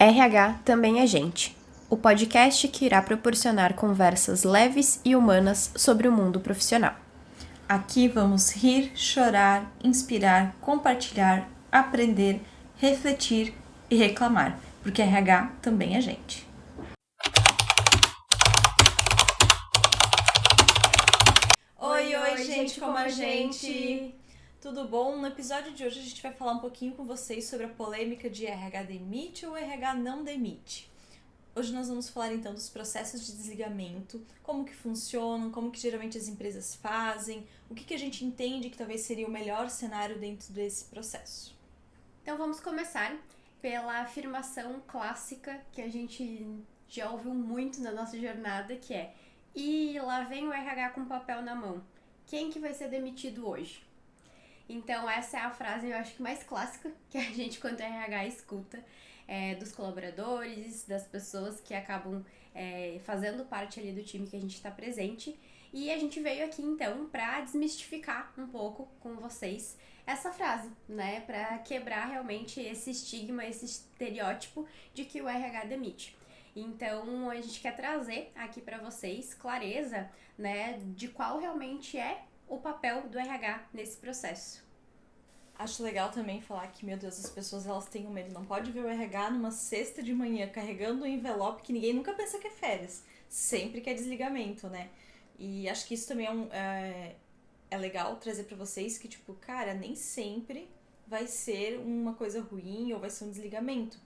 RH também é gente, o podcast que irá proporcionar conversas leves e humanas sobre o mundo profissional. Aqui vamos rir, chorar, inspirar, compartilhar, aprender, refletir e reclamar, porque RH também é gente. Oi, gente como a gente! Tudo bom? No episódio de hoje a gente vai falar um pouquinho com vocês sobre a polêmica de RH demite ou RH não demite. Hoje nós vamos falar então dos processos de desligamento, como que funcionam, como que geralmente as empresas fazem, o que a gente entende que talvez seria o melhor cenário dentro desse processo. Então vamos começar pela afirmação clássica que a gente já ouviu muito na nossa jornada, que é: "E lá vem o RH com papel na mão. Quem que vai ser demitido hoje?" Então essa é a frase, eu acho que mais clássica que a gente, quanto RH, escuta dos colaboradores, das pessoas que acabam fazendo parte ali do time que a gente está presente. E a gente veio aqui então para desmistificar um pouco com vocês essa frase, né? Para quebrar realmente esse estigma, esse estereótipo de que o RH demite. Então a gente quer trazer aqui para vocês clareza, né, de qual realmente é o papel do RH nesse processo. Acho legal também falar que, meu Deus, as pessoas elas têm um medo. Não pode ver o RH numa sexta de manhã carregando um envelope que ninguém nunca pensa que é férias. Sempre que é desligamento, né? E acho que isso também é legal trazer pra vocês que, tipo, cara, nem sempre vai ser uma coisa ruim ou vai ser um desligamento.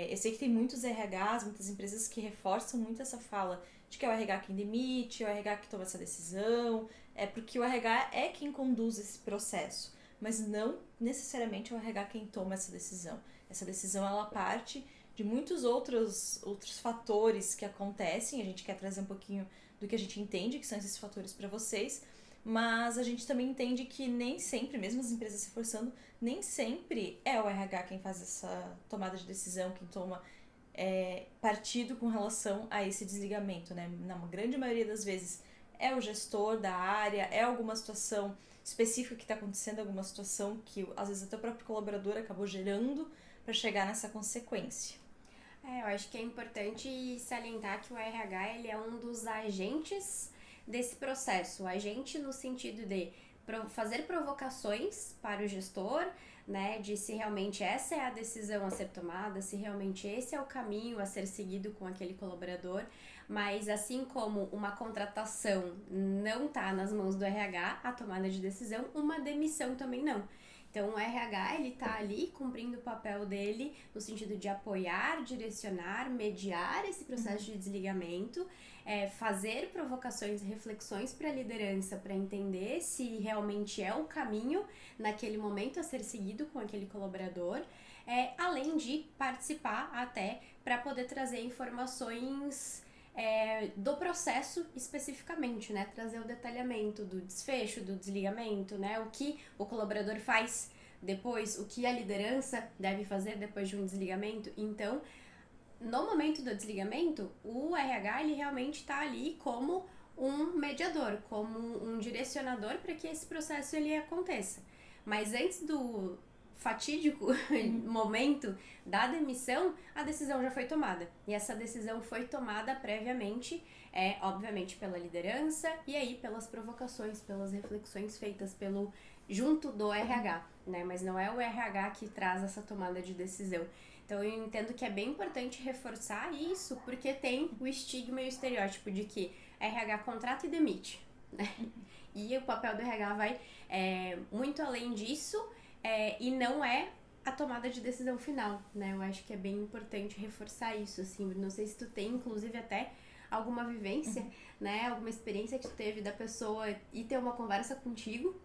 Eu sei que tem muitos RHs, muitas empresas que reforçam muito essa fala de que é o RH quem demite, é o RH que toma essa decisão, é porque o RH é quem conduz esse processo, mas não necessariamente é o RH quem toma essa decisão. Essa decisão ela parte de muitos outros fatores que acontecem. A gente quer trazer um pouquinho do que a gente entende que são esses fatores para vocês, mas a gente também entende que nem sempre, mesmo as empresas se forçando, nem sempre é o RH quem faz essa tomada de decisão, quem toma partido com relação a esse desligamento, né? Na grande maioria das vezes é o gestor da área, é alguma situação específica que está acontecendo, alguma situação que às vezes até o próprio colaborador acabou gerando para chegar nessa consequência. Eu acho que é importante salientar que o RH ele é um dos agentes desse processo. O agente no sentido de fazer provocações para o gestor, né, de se realmente essa é a decisão a ser tomada, se realmente esse é o caminho a ser seguido com aquele colaborador. Mas assim como uma contratação não está nas mãos do RH, a tomada de decisão, uma demissão também não. Então o RH ele tá ali cumprindo o papel dele no sentido de apoiar, direcionar, mediar esse processo de desligamento, fazer provocações e reflexões para a liderança para entender se realmente é o caminho naquele momento a ser seguido com aquele colaborador, além de participar até para poder trazer informações do processo especificamente, né? Trazer o detalhamento do desfecho, do desligamento, né? O que o colaborador faz depois, o que a liderança deve fazer depois de um desligamento. Então, no momento do desligamento, o RH ele realmente está ali como um mediador, como um direcionador para que esse processo ele aconteça. Mas antes do fatídico momento da demissão, a decisão já foi tomada. E essa decisão foi tomada previamente, obviamente pela liderança e aí pelas provocações, pelas reflexões feitas junto do RH, né? Mas não é o RH que traz essa tomada de decisão. Então eu entendo que é bem importante reforçar isso, porque tem o estigma e o estereótipo de que RH contrata e demite, né? E o papel do RH vai muito além disso, e não é a tomada de decisão final, né? Eu acho que é bem importante reforçar isso, assim. Não sei se tu tem, inclusive, até alguma vivência, né? Alguma experiência que tu teve da pessoa ir ter uma conversa contigo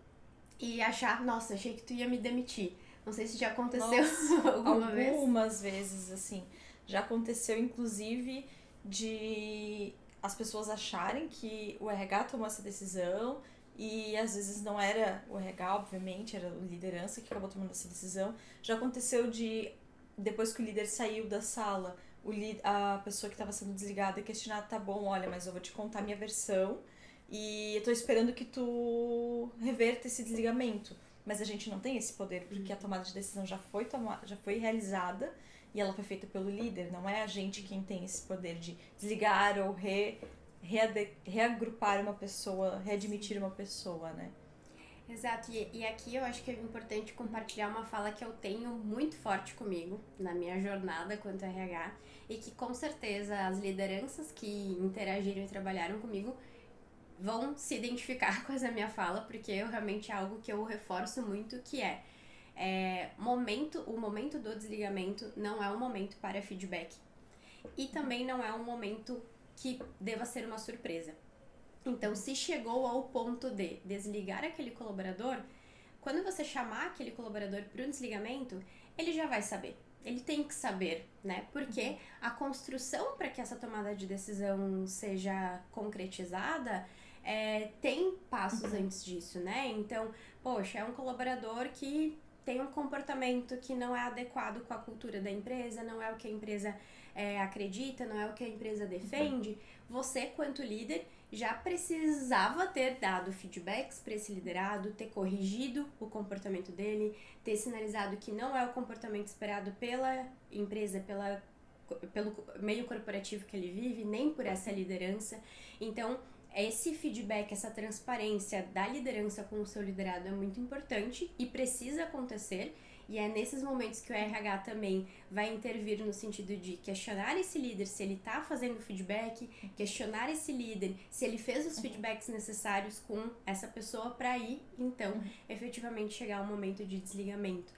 e achar, nossa, achei que tu ia me demitir. Não sei se já aconteceu alguma vez. Algumas vezes, assim. Já aconteceu, inclusive, de as pessoas acharem que o RH tomou essa decisão e às vezes não era o RH, obviamente, era a liderança que acabou tomando essa decisão. Já aconteceu de, depois que o líder saiu da sala, a pessoa que estava sendo desligada questionar, tá bom, olha, mas eu vou te contar a minha versão e eu tô esperando que tu reverta esse desligamento. Mas a gente não tem esse poder, porque a tomada de decisão já foi realizada e ela foi feita pelo líder, não é a gente quem tem esse poder de desligar ou reagrupar uma pessoa, readmitir uma pessoa, né? Exato, e aqui eu acho que é importante compartilhar uma fala que eu tenho muito forte comigo na minha jornada quanto a RH e que com certeza as lideranças que interagiram e trabalharam comigo vão se identificar com essa minha fala, porque realmente é algo que eu reforço muito, que o momento do desligamento não é um momento para feedback e também não é um momento que deva ser uma surpresa. Então, se chegou ao ponto de desligar aquele colaborador, quando você chamar aquele colaborador para um desligamento, ele já vai saber. Ele tem que saber, né? Porque a construção para que essa tomada de decisão seja concretizada tem passos antes disso, né? Então, poxa, é um colaborador que tem um comportamento que não é adequado com a cultura da empresa, não é o que a empresa acredita, não é o que a empresa defende. Você, quanto líder, já precisava ter dado feedbacks para esse liderado, ter corrigido o comportamento dele, ter sinalizado que não é o comportamento esperado pela empresa, pelo meio corporativo que ele vive, nem por essa liderança. Então, esse feedback, essa transparência da liderança com o seu liderado é muito importante e precisa acontecer. E é nesses momentos que o RH também vai intervir no sentido de questionar esse líder se ele está fazendo feedback, questionar esse líder se ele fez os feedbacks necessários com essa pessoa para aí, então, efetivamente chegar ao momento de desligamento.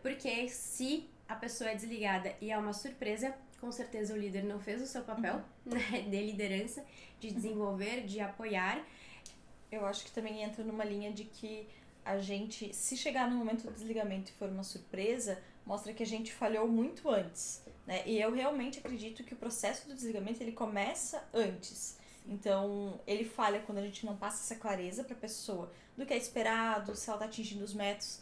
Porque se a pessoa é desligada e é uma surpresa, com certeza o líder não fez o seu papel, né, de liderança, de desenvolver, de apoiar. Eu acho que também entra numa linha de que a gente, se chegar no momento do desligamento e for uma surpresa, mostra que a gente falhou muito antes, né? E eu realmente acredito que o processo do desligamento, ele começa antes. Então, ele falha quando a gente não passa essa clareza para a pessoa do que é esperado, se ela está atingindo os métodos,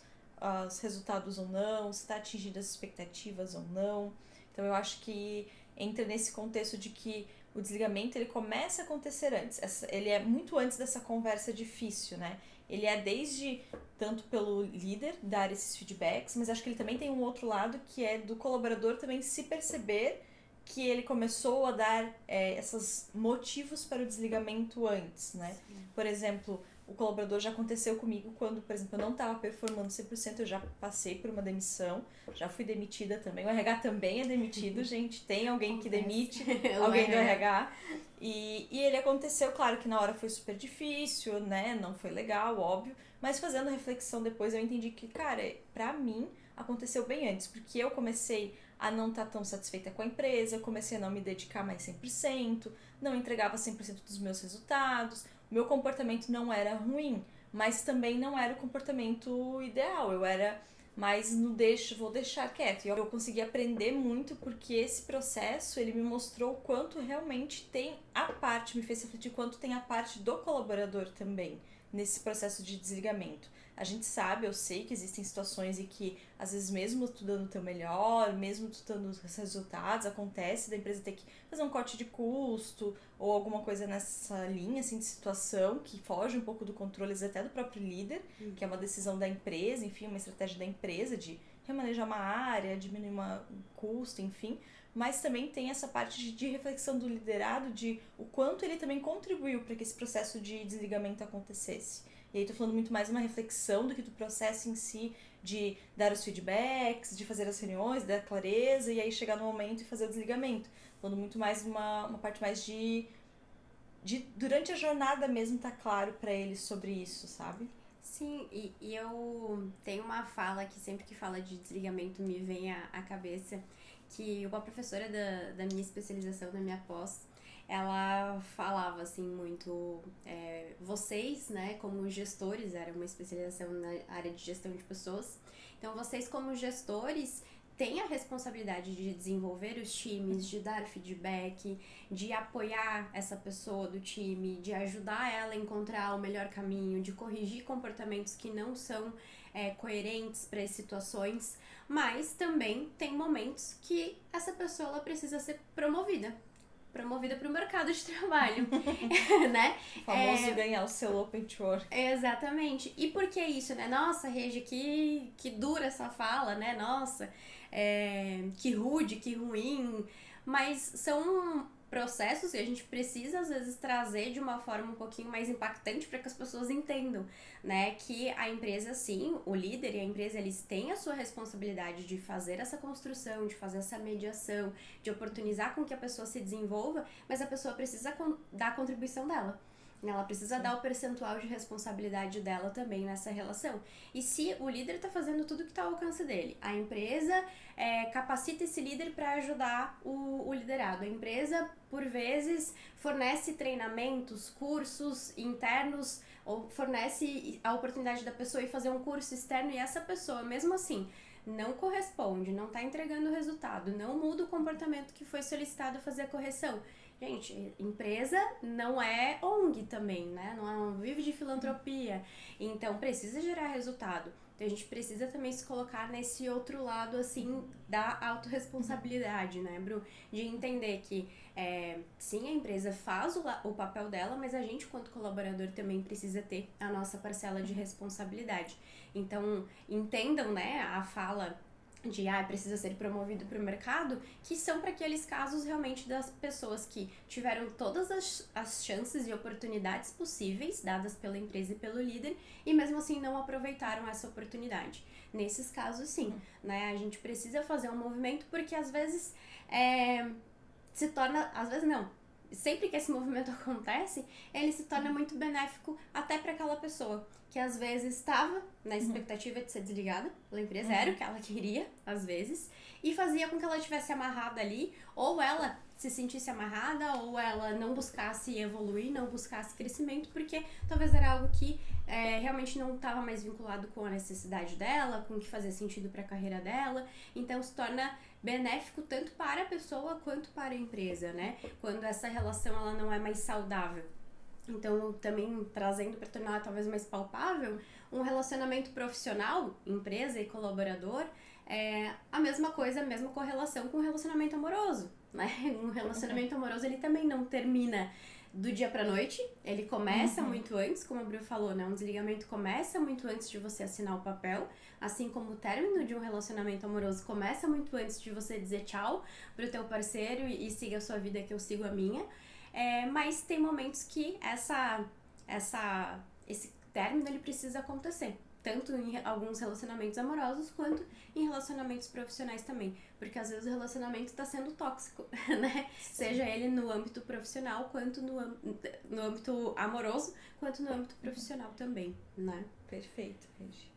os resultados ou não, se está atingindo as expectativas ou não. Então, eu acho que entra nesse contexto de que o desligamento, ele começa a acontecer antes. Ele é muito antes dessa conversa difícil, né? Ele é desde, tanto pelo líder dar esses feedbacks, mas acho que ele também tem um outro lado que é do colaborador também se perceber que ele começou a dar esses motivos para o desligamento antes, né? Sim. Por exemplo, o colaborador já aconteceu comigo quando, por exemplo, eu não estava performando 100%, eu já passei por uma demissão, já fui demitida também. O RH também é demitido, gente. Tem alguém que demite alguém do RH. E ele aconteceu, claro que na hora foi super difícil, né? Não foi legal, óbvio. Mas fazendo reflexão depois, eu entendi que, cara, pra mim, aconteceu bem antes. Porque eu comecei a não estar tão satisfeita com a empresa, eu comecei a não me dedicar mais 100%, não entregava 100% dos meus resultados. Meu comportamento não era ruim, mas também não era o comportamento ideal. Eu era mais no vou deixar quieto. E eu consegui aprender muito porque esse processo, ele me mostrou o quanto realmente tem a parte, me fez refletir quanto tem a parte do colaborador também nesse processo de desligamento. A gente sabe, eu sei que existem situações em que, às vezes, mesmo tu dando o teu melhor, mesmo tu dando os resultados, acontece da empresa ter que fazer um corte de custo ou alguma coisa nessa linha, assim, de situação que foge um pouco do controle até do próprio líder, que é uma decisão da empresa, enfim, uma estratégia da empresa de remanejar uma área, diminuir um custo, enfim. Mas também tem essa parte de reflexão do liderado, de o quanto ele também contribuiu para que esse processo de desligamento acontecesse. E aí tô falando muito mais uma reflexão do que do processo em si, de dar os feedbacks, de fazer as reuniões, dar clareza e aí chegar no momento e fazer o desligamento. Falando muito mais uma parte mais de durante a jornada mesmo tá claro pra ele sobre isso, sabe? Sim, e eu tenho uma fala que sempre que fala de desligamento me vem à cabeça, que uma professora da minha especialização, da minha pós, ela falava assim muito, vocês, né, como gestores, era uma especialização na área de gestão de pessoas, então vocês como gestores têm a responsabilidade de desenvolver os times, de dar feedback, de apoiar essa pessoa do time, de ajudar ela a encontrar o melhor caminho, de corrigir comportamentos que não são coerentes para as situações, mas também tem momentos que essa pessoa ela precisa ser promovida para o mercado de trabalho, né? O famoso ganhar o seu Open to Work. Exatamente. E por que isso, né? Nossa, Regi, que dura essa fala, né? Nossa, que rude, que ruim, mas são processos que a gente precisa às vezes trazer de uma forma um pouquinho mais impactante para que as pessoas entendam, né, que a empresa sim, o líder e a empresa, eles têm a sua responsabilidade de fazer essa construção, de fazer essa mediação, de oportunizar com que a pessoa se desenvolva, mas a pessoa precisa dar a contribuição dela. Ela precisa dar o percentual de responsabilidade dela também nessa relação. E se o líder está fazendo tudo que está ao alcance dele, a empresa capacita esse líder para ajudar o liderado. A empresa, por vezes, fornece treinamentos, cursos internos, ou fornece a oportunidade da pessoa ir fazer um curso externo, e essa pessoa, mesmo assim, não corresponde, não está entregando o resultado, não muda o comportamento que foi solicitado fazer a correção. Gente, empresa não é ONG também, né? Não vive de filantropia. Então, precisa gerar resultado. Então, a gente precisa também se colocar nesse outro lado, assim, da autorresponsabilidade, né, Bru? De entender que, sim, a empresa faz o papel dela, mas a gente, quanto colaborador, também precisa ter a nossa parcela de responsabilidade. Então, entendam, né, a fala de precisa ser promovido para o mercado, que são para aqueles casos realmente das pessoas que tiveram todas as chances e oportunidades possíveis dadas pela empresa e pelo líder e mesmo assim não aproveitaram essa oportunidade. Nesses casos, sim, né? A gente precisa fazer um movimento porque às vezes se torna, às vezes não, sempre que esse movimento acontece, ele se torna muito benéfico até para aquela pessoa que às vezes estava na expectativa de ser desligada pela empresa, era o que ela queria, às vezes, e fazia com que ela estivesse amarrada ali, ou ela se sentisse amarrada, ou ela não buscasse evoluir, não buscasse crescimento, porque talvez era algo que realmente não estava mais vinculado com a necessidade dela, com o que fazia sentido para a carreira dela, então se torna benéfico tanto para a pessoa quanto para a empresa, né? Quando essa relação ela não é mais saudável. Então, também trazendo para tornar talvez mais palpável, um relacionamento profissional, empresa e colaborador, é a mesma coisa, a mesma correlação com um relacionamento amoroso, né? Um relacionamento amoroso, ele também não termina do dia pra noite, ele começa muito antes, como a Bru falou, né? Um desligamento começa muito antes de você assinar o papel, assim como o término de um relacionamento amoroso começa muito antes de você dizer tchau pro teu parceiro e siga a sua vida que eu sigo a minha. Mas tem momentos que esse término ele precisa acontecer, tanto em alguns relacionamentos amorosos quanto em relacionamentos profissionais também, porque às vezes o relacionamento está sendo tóxico, né? Sim. Seja ele no âmbito profissional, quanto no âmbito amoroso, quanto no âmbito profissional também, né? Perfeito, Regi.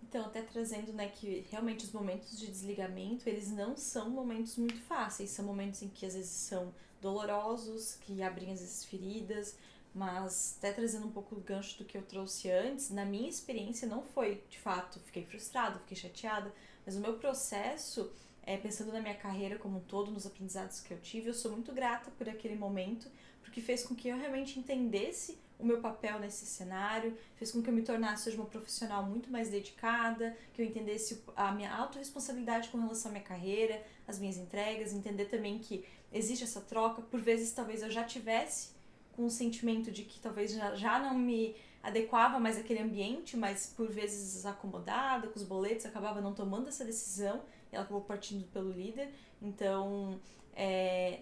Então, até trazendo, né, que realmente os momentos de desligamento, eles não são momentos muito fáceis, são momentos em que às vezes são dolorosos, que abrem às vezes feridas, mas até trazendo um pouco o gancho do que eu trouxe antes, na minha experiência não foi, de fato, fiquei frustrada, fiquei chateada, mas o meu processo, pensando na minha carreira como um todo, nos aprendizados que eu tive, eu sou muito grata por aquele momento, porque fez com que eu realmente entendesse o meu papel nesse cenário, fez com que eu me tornasse hoje uma profissional muito mais dedicada, que eu entendesse a minha autorresponsabilidade com relação à minha carreira, as minhas entregas, entender também que existe essa troca, por vezes talvez eu já tivesse com um sentimento de que talvez já não me adequava mais àquele ambiente, mas por vezes acomodada com os boletos, acabava não tomando essa decisão, e ela acabou partindo pelo líder, então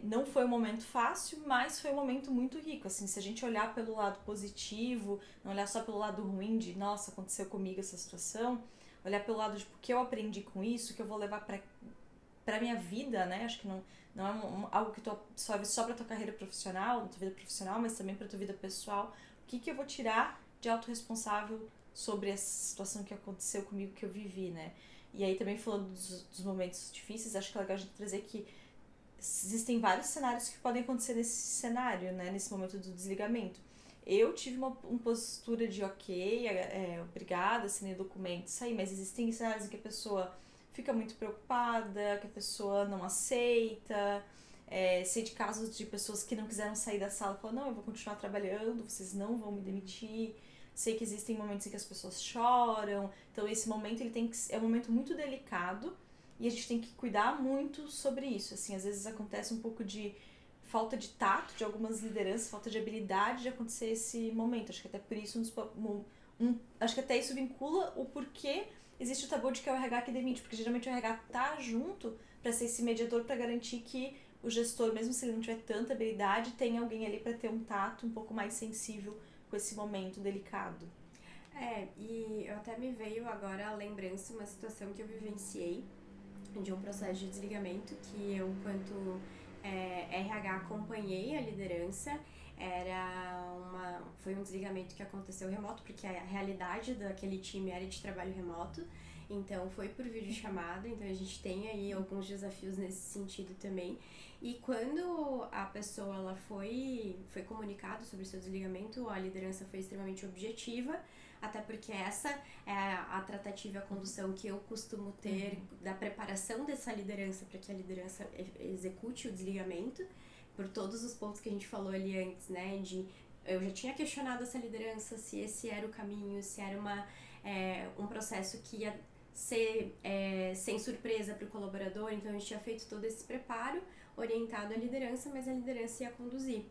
não foi um momento fácil, mas foi um momento muito rico, assim, se a gente olhar pelo lado positivo, não olhar só pelo lado ruim de, nossa, aconteceu comigo essa situação, olhar pelo lado de o que eu aprendi com isso, que eu vou levar pra minha vida, né, acho que não é algo que tu absorve só pra tua carreira profissional, tua vida profissional, mas também pra tua vida pessoal, o que eu vou tirar de autorresponsável sobre essa situação que aconteceu comigo, que eu vivi, né, e aí também falando dos momentos difíceis, acho que é legal a gente trazer que existem vários cenários que podem acontecer nesse cenário, né, nesse momento do desligamento. Eu tive uma postura de ok, obrigada, assinei o documento, saí, mas existem cenários em que a pessoa fica muito preocupada, que a pessoa não aceita, sei de casos de pessoas que não quiseram sair da sala e falaram, não, eu vou continuar trabalhando, vocês não vão me demitir. Sei que existem momentos em que as pessoas choram, então esse momento é um momento muito delicado, e a gente tem que cuidar muito sobre isso, assim, às vezes acontece um pouco de falta de tato de algumas lideranças, falta de habilidade de acontecer esse momento. Acho que até por isso acho que até isso vincula o porquê existe o tabu de que é o RH que demite, porque geralmente o RH tá junto para ser esse mediador para garantir que o gestor, mesmo se ele não tiver tanta habilidade, tem alguém ali para ter um tato um pouco mais sensível com esse momento delicado. E eu até me veio agora a lembrança uma situação que eu vivenciei de um processo de desligamento que eu, enquanto RH, acompanhei a liderança. Foi um desligamento que aconteceu remoto, porque a realidade daquele time era de trabalho remoto, então foi por videochamada, então a gente tem aí alguns desafios nesse sentido também. E quando a pessoa ela foi comunicado sobre o seu desligamento, a liderança foi extremamente objetiva, até porque essa é a tratativa, a condução que eu costumo ter da preparação dessa liderança para que a liderança execute o desligamento, por todos os pontos que a gente falou ali antes, né, eu já tinha questionado essa liderança, se esse era o caminho, se era um processo que ia ser sem surpresa para o colaborador, então a gente tinha feito todo esse preparo orientado à liderança, mas a liderança ia conduzir.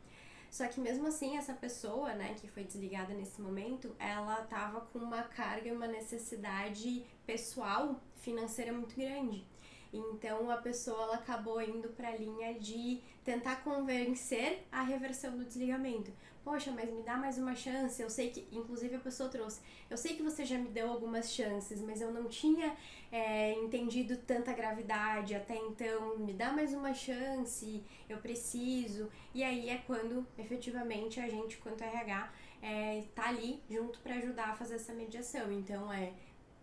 Só que mesmo assim, essa pessoa, né, que foi desligada nesse momento, ela estava com uma carga e uma necessidade pessoal, financeira muito grande. Então a pessoa ela acabou indo para a linha de tentar convencer a reversão do desligamento. Poxa, mas me dá mais uma chance. Eu sei que, inclusive a pessoa trouxe, eu sei que você já me deu algumas chances, mas eu não tinha entendido tanta gravidade até então. Me dá mais uma chance, eu preciso. E aí é quando efetivamente a gente, quanto RH, tá ali junto para ajudar a fazer essa mediação. Então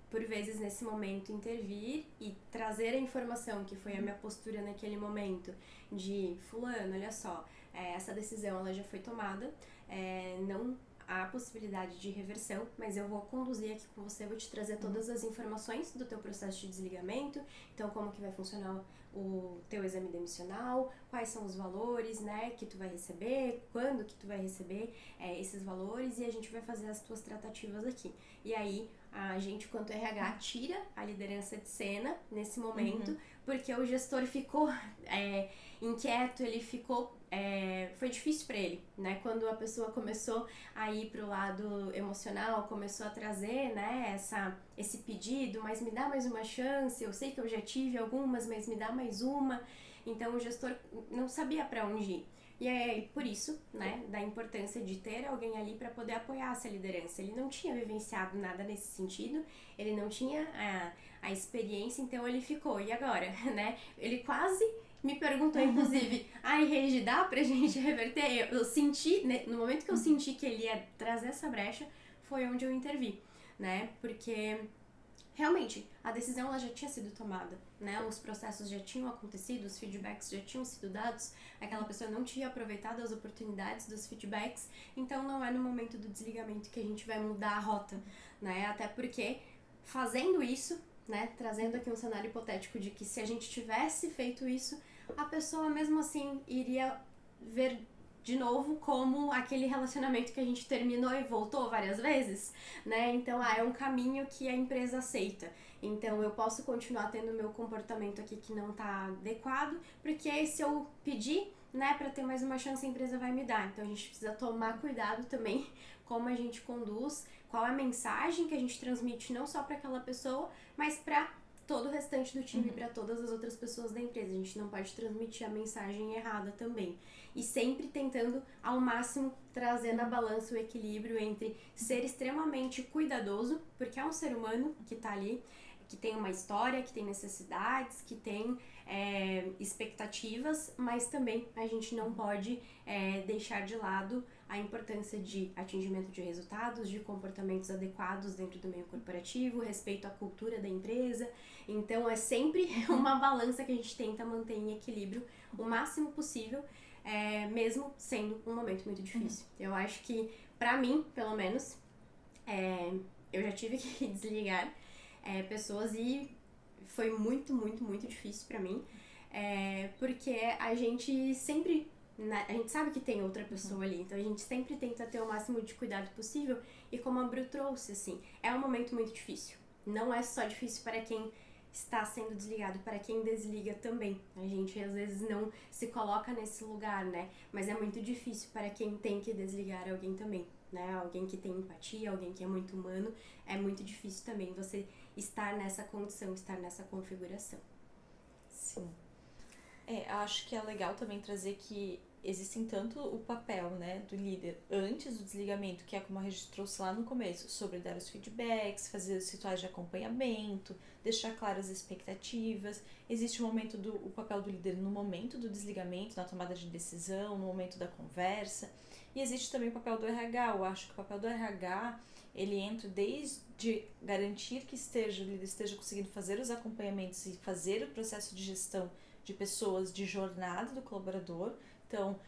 por vezes nesse momento intervir e trazer a informação, que foi a minha postura naquele momento, de fulano, olha só, essa decisão ela já foi tomada, não há possibilidade de reversão, mas eu vou conduzir aqui com você, vou te trazer todas as informações do teu processo de desligamento, então como que vai funcionar o teu exame demissional, quais são os valores, né, que tu vai receber, quando que tu vai receber esses valores, e a gente vai fazer as tuas tratativas aqui. E aí a gente, quanto RH, tira a liderança de cena nesse momento, porque o gestor ficou inquieto, ele ficou... foi difícil para ele, né? Quando a pessoa começou a ir pro lado emocional, começou a trazer, né, esse pedido, mas me dá mais uma chance, eu sei que eu já tive algumas, mas me dá mais uma. Então o gestor não sabia para onde ir. E é por isso, né, da importância de ter alguém ali para poder apoiar essa liderança. Ele não tinha vivenciado nada nesse sentido, ele não tinha a experiência, então ele ficou, e agora, né? Ele quase me perguntou, inclusive, Regi, dá pra gente reverter? Eu senti, né, no momento que eu senti que ele ia trazer essa brecha, foi onde eu intervi, né? Porque realmente a decisão ela já tinha sido tomada, né? Os processos já tinham acontecido, os feedbacks já tinham sido dados, aquela pessoa não tinha aproveitado as oportunidades dos feedbacks, então não é no momento do desligamento que a gente vai mudar a rota, né? Até porque fazendo isso, né, trazendo aqui um cenário hipotético de que se a gente tivesse feito isso, a pessoa mesmo assim iria ver de novo como aquele relacionamento que a gente terminou e voltou várias vezes, né? Então, é um caminho que a empresa aceita. Então, eu posso continuar tendo meu comportamento aqui que não tá adequado, porque se eu pedir, né, para ter mais uma chance, a empresa vai me dar. Então, a gente precisa tomar cuidado também como a gente conduz, qual é a mensagem que a gente transmite não só para aquela pessoa, mas para todo o restante do time, para todas as outras pessoas da empresa. A gente não pode transmitir a mensagem errada também. E sempre tentando, ao máximo, trazer na balança o equilíbrio entre ser extremamente cuidadoso, porque é um ser humano que tá ali, que tem uma história, que tem necessidades, que tem expectativas, mas também a gente não pode deixar de lado a importância de atingimento de resultados, de comportamentos adequados dentro do meio corporativo, respeito à cultura da empresa. Então é sempre uma balança que a gente tenta manter em equilíbrio o máximo possível, mesmo sendo um momento muito difícil. Eu acho que, pra mim, pelo menos, eu já tive que desligar pessoas e foi muito, muito, muito difícil pra mim, porque a gente sempre... a gente sabe que tem outra pessoa ali, então a gente sempre tenta ter o máximo de cuidado possível, e como a Bru trouxe, assim, é um momento muito difícil. Não é só difícil para quem está sendo desligado, para quem desliga também. A gente às vezes não se coloca nesse lugar, né? Mas é muito difícil para quem tem que desligar alguém também, né? Alguém que tem empatia, alguém que é muito humano, é muito difícil também você estar nessa condição, estar nessa configuração. Sim. Acho que é legal também trazer que existem tanto o papel, né, do líder antes do desligamento, que é como a gente trouxe lá no começo, sobre dar os feedbacks, fazer os rituais de acompanhamento, deixar claras as expectativas. Existe o papel do líder no momento do desligamento, na tomada de decisão, no momento da conversa. E existe também o papel do RH. Eu acho que o papel do RH, ele entra desde garantir que o líder esteja conseguindo fazer os acompanhamentos e fazer o processo de gestão de pessoas, de jornada do colaborador. Então,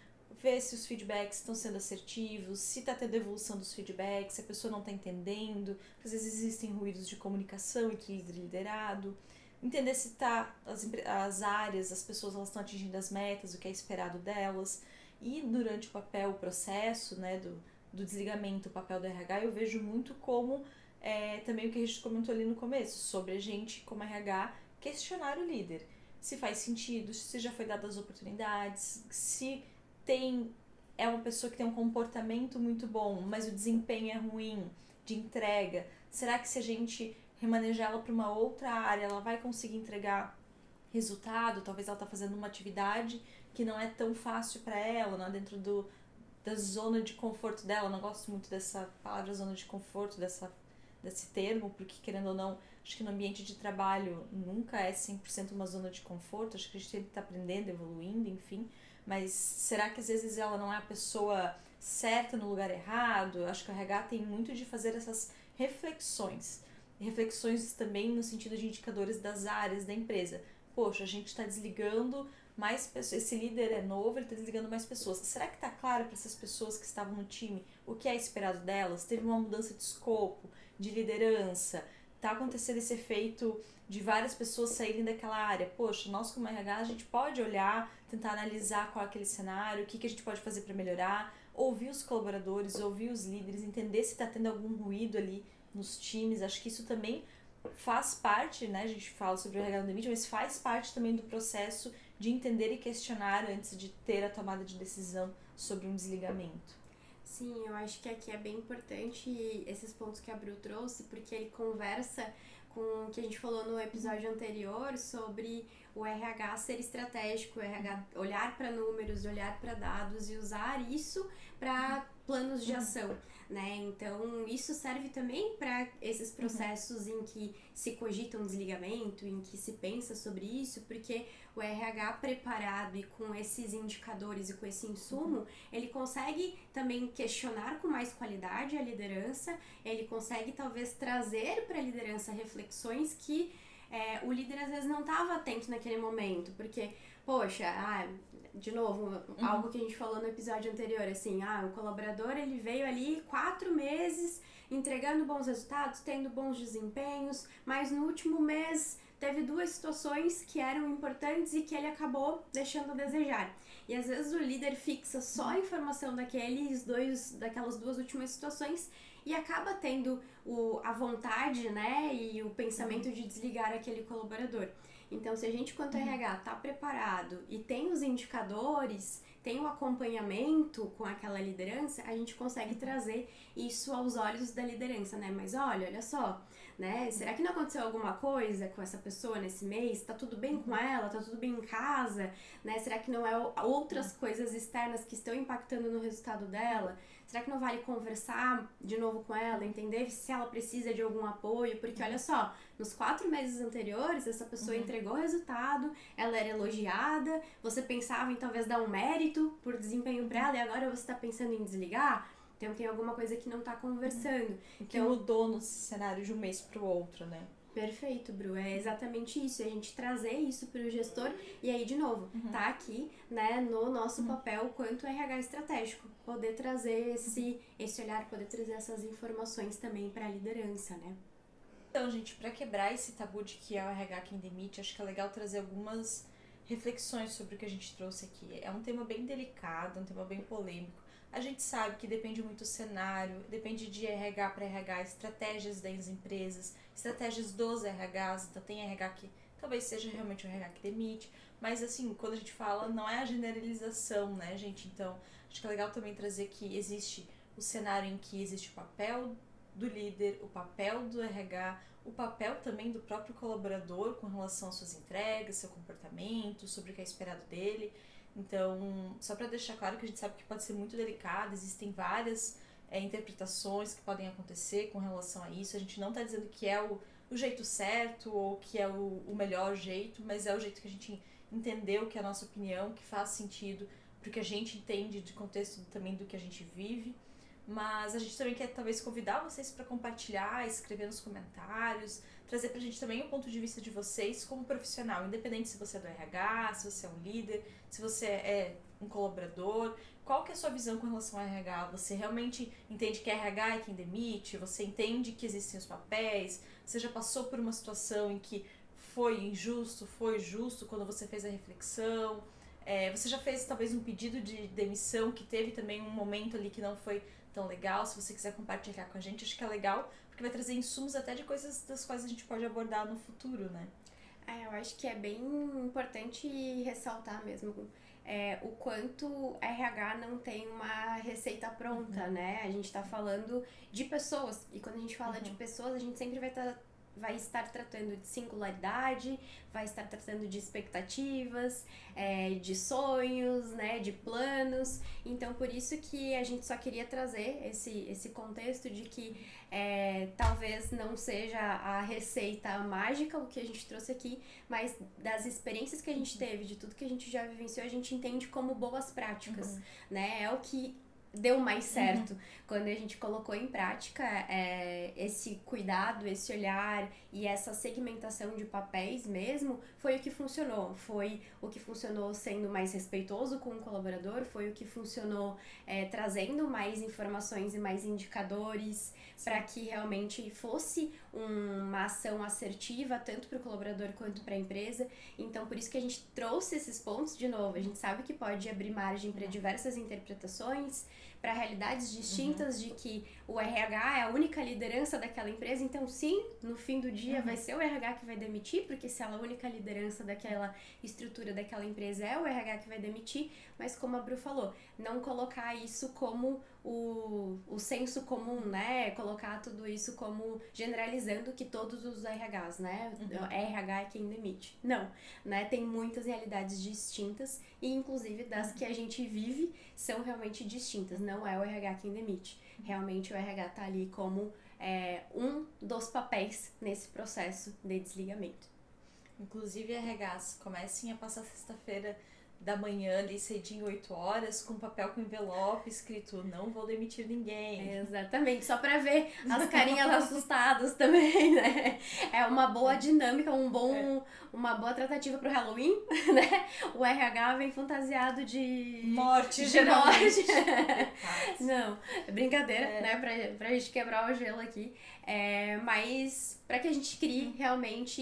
ver se os feedbacks estão sendo assertivos, se está tendo evolução dos feedbacks, se a pessoa não está entendendo, porque às vezes existem ruídos de comunicação entre líder e liderado. Entender se as áreas, as pessoas elas estão atingindo as metas, o que é esperado delas. E durante o processo, né, do desligamento, o papel do RH, eu vejo muito como também o que a gente comentou ali no começo, sobre a gente, como RH, questionar o líder. Se faz sentido, se já foi dadas as oportunidades, se é uma pessoa que tem um comportamento muito bom, mas o desempenho é ruim, de entrega. Será que se a gente remanejar ela para uma outra área, ela vai conseguir entregar resultado? Talvez ela está fazendo uma atividade que não é tão fácil para ela, não é dentro da zona de conforto dela. Eu não gosto muito dessa palavra zona de conforto, desse termo, porque querendo ou não, acho que no ambiente de trabalho nunca é 100% uma zona de conforto, acho que a gente sempre está aprendendo, evoluindo, enfim, mas será que às vezes ela não é a pessoa certa no lugar errado? Acho que o RH tem muito de fazer essas reflexões também no sentido de indicadores das áreas da empresa. Poxa, a gente está desligando mais pessoas, esse líder é novo, ele está desligando mais pessoas. Será que está claro para essas pessoas que estavam no time o que é esperado delas? Teve uma mudança de escopo, de liderança? Está acontecendo esse efeito de várias pessoas saírem daquela área? Poxa, nós como RH a gente pode olhar, tentar analisar qual é aquele cenário, o que a gente pode fazer para melhorar, ouvir os colaboradores, ouvir os líderes, entender se está tendo algum ruído ali nos times. Acho que isso também faz parte, né? A gente fala sobre o RH no limite, mas faz parte também do processo de entender e questionar antes de ter a tomada de decisão sobre um desligamento. Sim, eu acho que aqui é bem importante esses pontos que a Bru trouxe, porque ele conversa com o que a gente falou no episódio anterior sobre o RH ser estratégico, o RH olhar para números, olhar para dados e usar isso para planos de ação, né? Então, isso serve também para esses processos em que se cogita um desligamento, em que se pensa sobre isso, porque o RH preparado e com esses indicadores e com esse insumo, ele consegue também questionar com mais qualidade a liderança, ele consegue talvez trazer para a liderança reflexões que o líder às vezes não estava atento naquele momento, porque, poxa, de novo, algo que a gente falou no episódio anterior, assim, o colaborador ele veio ali 4 meses entregando bons resultados, tendo bons desempenhos, mas no último mês teve 2 situações que eram importantes e que ele acabou deixando a desejar. E às vezes o líder fixa só a informação daquelas 2 últimas situações e acaba tendo a vontade, né, e o pensamento de desligar aquele colaborador. Então, se a gente, quanto RH, está preparado e tem os indicadores, tem o acompanhamento com aquela liderança, a gente consegue trazer isso aos olhos da liderança, né? Mas olha só, né? Será que não aconteceu alguma coisa com essa pessoa nesse mês? Tá tudo bem com ela? Tá tudo bem em casa? Né? Será que não é outras coisas externas que estão impactando no resultado dela? Será que não vale conversar de novo com ela, entender se ela precisa de algum apoio? Porque olha só, nos 4 meses anteriores, essa pessoa entregou o resultado, ela era elogiada, você pensava em talvez dar um mérito por desempenho pra ela e agora você tá pensando em desligar? Então tem alguma coisa que não tá conversando. O que mudou no cenário de um mês pro outro, né? Perfeito, Bru, é exatamente isso, a gente trazer isso para o gestor e aí, de novo, tá aqui, né, no nosso papel quanto RH estratégico, poder trazer esse olhar, poder trazer essas informações também para a liderança, né. Então, gente, para quebrar esse tabu de que é o RH quem demite, acho que é legal trazer algumas reflexões sobre o que a gente trouxe aqui. É um tema bem delicado, um tema bem polêmico, A gente sabe que depende muito do cenário, depende de RH para RH, estratégias das empresas, estratégias dos RHs, então tem RH que talvez seja realmente o RH que demite, mas assim, quando a gente fala, não é a generalização, né, gente? Então, acho que é legal também trazer que existe o cenário em que existe o papel do líder, o papel do RH, o papel também do próprio colaborador com relação às suas entregas, seu comportamento, sobre o que é esperado dele. Então, só para deixar claro que a gente sabe que pode ser muito delicado, existem várias interpretações que podem acontecer com relação a isso. A gente não está dizendo que é o jeito certo ou que é o melhor jeito, mas é o jeito que a gente entendeu, que é a nossa opinião, que faz sentido, porque a gente entende de contexto também do que a gente vive. Mas a gente também quer talvez convidar vocês para compartilhar, escrever nos comentários, trazer pra gente também o ponto de vista de vocês como profissional, independente se você é do RH, se você é um líder, se você é um colaborador, qual que é a sua visão com relação ao RH? Você realmente entende que RH é quem demite? Você entende que existem os papéis? Você já passou por uma situação em que foi injusto, foi justo quando você fez a reflexão? Você já fez talvez um pedido de demissão que teve também um momento ali que não foi tão legal? Se você quiser compartilhar com a gente, acho que é legal, porque vai trazer insumos até de coisas das quais a gente pode abordar no futuro, né? Eu acho que é bem importante ressaltar mesmo o quanto RH não tem uma receita pronta, né? A gente tá falando de pessoas, e quando a gente fala de pessoas, a gente sempre vai estar tratando de singularidade, vai estar tratando de expectativas, de sonhos, né, de planos. Então, por isso que a gente só queria trazer esse contexto de que talvez não seja a receita mágica o que a gente trouxe aqui, mas das experiências que a gente teve, de tudo que a gente já vivenciou, a gente entende como boas práticas, né? É o que deu mais certo quando a gente colocou em prática esse cuidado, esse olhar e essa segmentação de papéis mesmo, foi o que funcionou. Foi o que funcionou sendo mais respeitoso com o colaborador, foi o que funcionou trazendo mais informações e mais indicadores para que realmente fosse uma ação assertiva tanto para o colaborador quanto para a empresa. Então, por isso que a gente trouxe esses pontos de novo. A gente sabe que pode abrir margem para diversas interpretações, para realidades distintas de que o RH é a única liderança daquela empresa, então sim, no fim do dia vai ser o RH que vai demitir, porque se ela é a única liderança daquela estrutura daquela empresa é o RH que vai demitir, mas como a Bru falou, não colocar isso como o senso comum, né? Colocar tudo isso como generalizando que todos os RHs, né? RH é quem demite. Não, né? Tem muitas realidades distintas e inclusive das que a gente vive são realmente distintas. Não é o RH quem demite. Realmente o RH tá ali como um dos papéis nesse processo de desligamento. Inclusive RHs, comecem a passar sexta-feira da manhã ali cedinho, 8 horas, com papel com envelope escrito não vou demitir ninguém. Exatamente, só pra ver as carinhas assustadas também, né? É uma boa dinâmica, uma boa tratativa pro Halloween, né? O RH vem fantasiado de morte, geralmente. Não, é brincadeira, né? Pra gente quebrar o gelo aqui. Mas pra que a gente crie realmente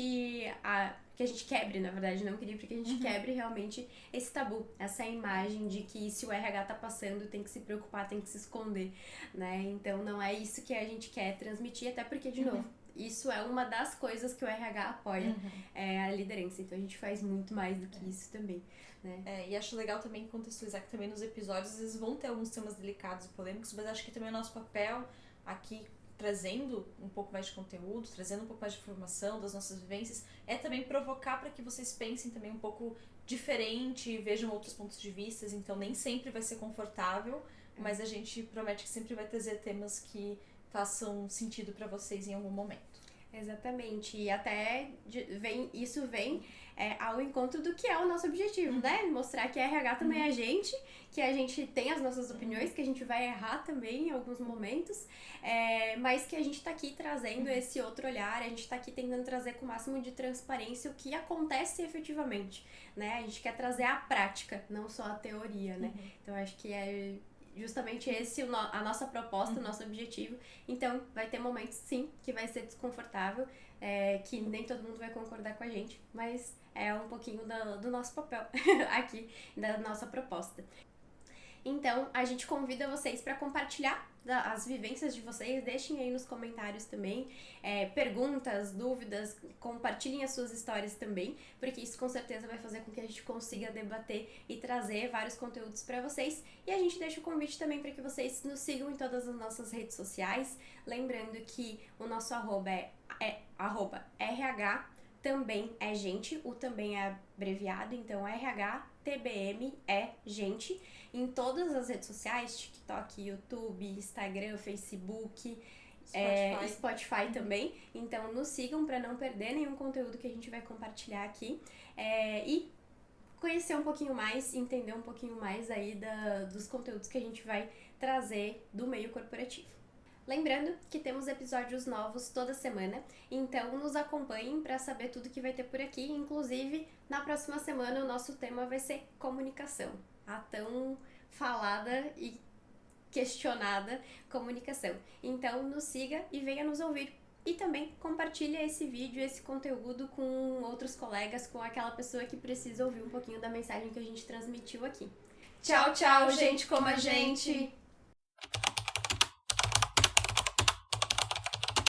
que a gente quebre, na verdade, não queria, porque a gente quebre realmente esse tabu, essa imagem de que se o RH tá passando tem que se preocupar, tem que se esconder, né? Então não é isso que a gente quer transmitir, até porque, de novo, isso é uma das coisas que o RH apoia, a liderança, então a gente faz muito mais do que isso também, né? E acho legal também contextualizar que também nos episódios às vezes vão ter alguns temas delicados e polêmicos, mas acho que também o nosso papel aqui, trazendo um pouco mais de conteúdo, trazendo um pouco mais de informação das nossas vivências, é também provocar para que vocês pensem também um pouco diferente, vejam outros pontos de vista, então nem sempre vai ser confortável, mas a gente promete que sempre vai trazer temas que façam sentido para vocês em algum momento. Exatamente, e até isso vem ao encontro do que é o nosso objetivo, né? Mostrar que RH também é a gente, que a gente tem as nossas opiniões, que a gente vai errar também em alguns momentos, mas que a gente tá aqui trazendo esse outro olhar, a gente tá aqui tentando trazer com o máximo de transparência o que acontece efetivamente, né? A gente quer trazer a prática, não só a teoria, né? Então acho que é justamente esse a nossa proposta, o nosso objetivo. Então, vai ter momentos, sim, que vai ser desconfortável, que nem todo mundo vai concordar com a gente, mas é um pouquinho do nosso papel aqui, da nossa proposta. Então, a gente convida vocês para compartilhar as vivências de vocês, deixem aí nos comentários também perguntas, dúvidas, compartilhem as suas histórias também, porque isso com certeza vai fazer com que a gente consiga debater e trazer vários conteúdos para vocês. E a gente deixa o convite também para que vocês nos sigam em todas as nossas redes sociais, lembrando que o nosso arroba é arroba RH, também é gente, o também é abreviado, então RH, TBM é gente, em todas as redes sociais, TikTok, YouTube, Instagram, Facebook, Spotify também. Então nos sigam para não perder nenhum conteúdo que a gente vai compartilhar aqui e conhecer um pouquinho mais, entender um pouquinho mais aí dos conteúdos que a gente vai trazer do meio corporativo. Lembrando que temos episódios novos toda semana, então nos acompanhem para saber tudo que vai ter por aqui. Inclusive, na próxima semana o nosso tema vai ser comunicação, a tão falada e questionada comunicação. Então nos siga e venha nos ouvir. E também compartilhe esse vídeo, esse conteúdo com outros colegas, com aquela pessoa que precisa ouvir um pouquinho da mensagem que a gente transmitiu aqui. Tchau, tchau, gente como a gente!